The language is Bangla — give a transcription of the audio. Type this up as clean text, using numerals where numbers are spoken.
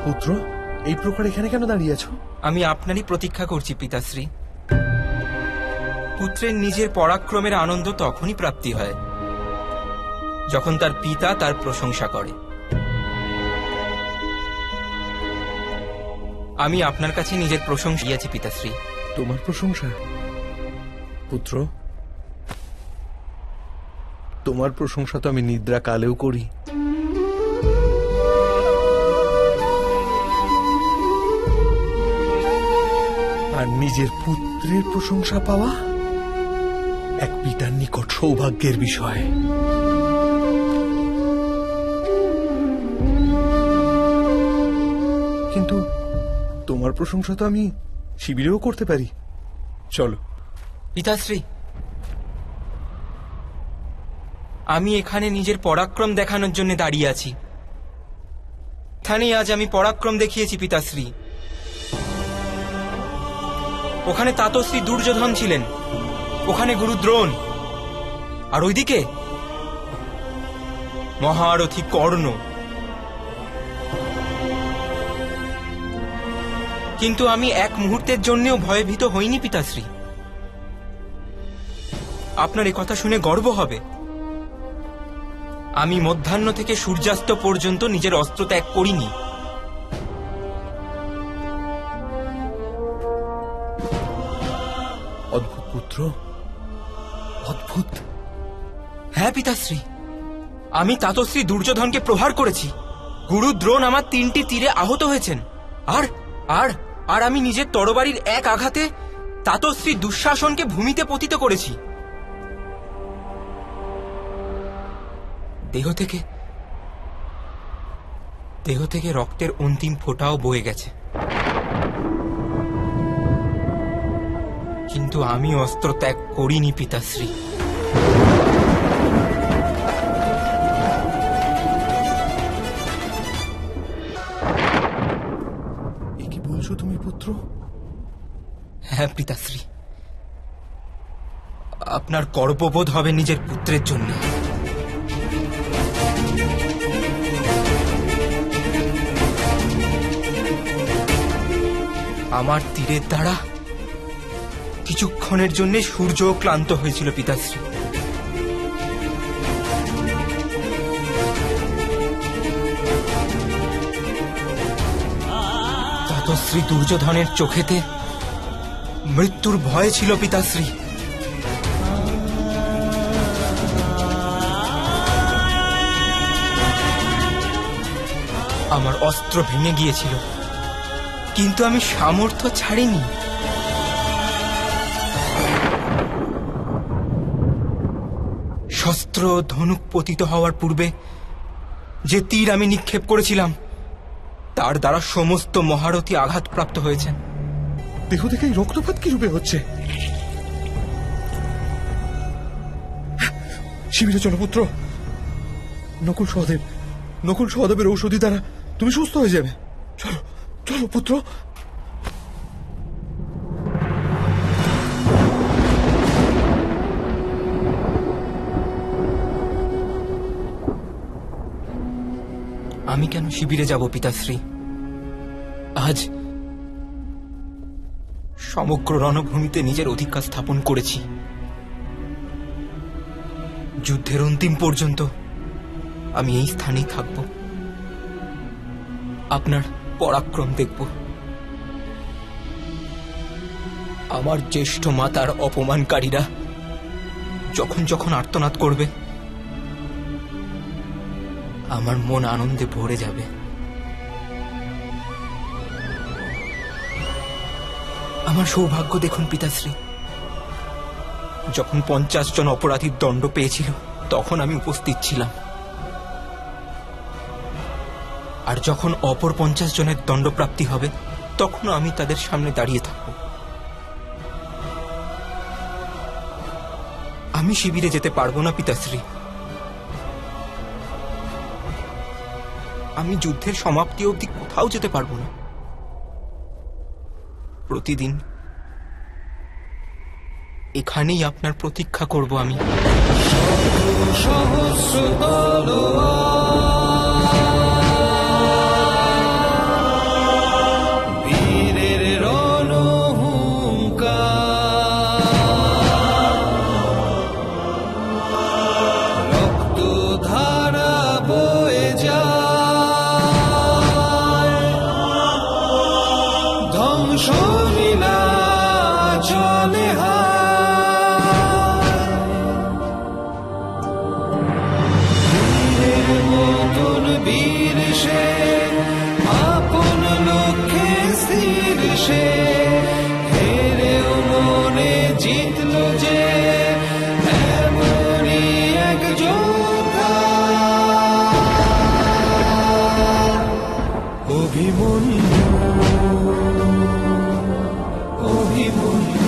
পুত্র, এই প্রকার এখানে কেন দাঁড়িয়ে আছো? আমি আপনারই প্রতীক্ষা করছি পিতাশ্রী। পুত্রের নিজের পরাক্রমের আনন্দ তখনই প্রাপ্তি হয় যখন তার পিতা তার প্রশংসা করে। আমি আপনার কাছে নিজের প্রশংসা দিয়েছি পিতাশ্রী। তোমার প্রশংসা? পুত্র, তোমার প্রশংসা তো আমি নিদ্রা কালেও করি। আর নিজের পুত্রের প্রশংসা পাওয়া এক পিতার নিকট সৌভাগ্যের বিষয়। কিন্তু তোমার প্রশংসা তো আমি শিবিরেও করতে পারি। চলো। পিতাশ্রী, আমি এখানে নিজের পরাক্রম দেখানোর জন্য দাঁড়িয়ে আছি। এখানেই আজ আমি পরাক্রম দেখিয়েছি পিতাশ্রী। ওখানে তাতশ্রী দুর্যোধন ছিলেন, ওখানে গুরু দ্রোণ, আর ওইদিকে মহারথী কর্ণ। কিন্তু আমি এক মুহূর্তের জন্যও ভয়ভীত হইনি পিতাশ্রী। আপনার এই কথা শুনে গর্ব হবে। আমি মধ্যাহ্ন থেকে সূর্যাস্ত পর্যন্ত নিজের অস্ত্র ত্যাগ করিনি। অদ্ভুত পুত্র, অদ্ভুত। হ্যাঁ পিতাশ্রী, আমি তাতশ্রী দুর্যোধনকে প্রহার করেছি। গুরু দ্রোণ আমার 3টি তীরে আহত হয়েছেন। আর আর আর আমি নিজের তরবারির এক আঘাতে তাতশ্রী দুঃশাসনকে ভূমিতে পতিত করেছি। দেহ থেকে রক্তের অন্তিম ফোঁটাও বয়ে গেছে। কিন্তু আমি অস্ত্র ত্যাগ করিনি পিতাশ্রী। এ কি বলছো তুমি পুত্র? হ্যাঁ পিতাশ্রী, আপনার গর্ববোধ হবে নিজের পুত্রের জন্য। আমার তীরের দ্বারা কিছুক্ষণের জন্য সূর্য ক্লান্ত হয়েছিল পিতাশ্রী। তাতশ্রী দুর্যোধনের চোখেতে মৃত্যুর ভয় ছিল পিতাশ্রী। আমার অস্ত্র ভেঙে গিয়েছিল, কিন্তু আমি সামর্থ্য ছাড়িনি। শস্ত্র ধনুক পতিত হওয়ার পূর্বে যে তীর আমি নিক্ষেপ করেছিলাম তার দ্বারা সমস্ত মহারথী আঘাতপ্রাপ্ত হয়েছেন। দেহ থেকে এই রক্তপাত কি রূপে হচ্ছে? শিবিরে চলো পুত্র। নকুল সহদেবের ঔষধি দ্বারা তুমি সুস্থ হয়ে যাবে। চলো চলো পুত্র। আমি কেন শিবিরে যাব পিতাশ্রী? আজ সমগ্র রণভূমিতে নিজের অধিকার স্থাপন করেছি। যুদ্ধের অন্তিম পর্যন্ত আমি এই স্থানেই থাকব। আপনার পরাক্রম দেখব। আমার জ্যেষ্ঠ মাতার অপমানকারীরা যখন যখন আর্তনাদ করবে আমার মন আনন্দে ভরে যাবে। আমার সৌভাগ্য দেখুন পিতাশ্রী, যখন 50 জন অপরাধীর দণ্ড পেয়েছিল তখন আমি উপস্থিত ছিলাম, আর যখন অপর 50 জনের দণ্ডপ্রাপ্তি হবে তখনও আমি তাদের সামনে দাঁড়িয়ে থাকব। আমি শিবিরে যেতে পারবো না পিতাশ্রী। আমি যুদ্ধের সমাপ্তি অবধি কোথাও যেতে পারবো না। প্রতিদিন এখানেই আপনার প্রতীক্ষা করব আমি। অভিমন্যু অভিমন্যু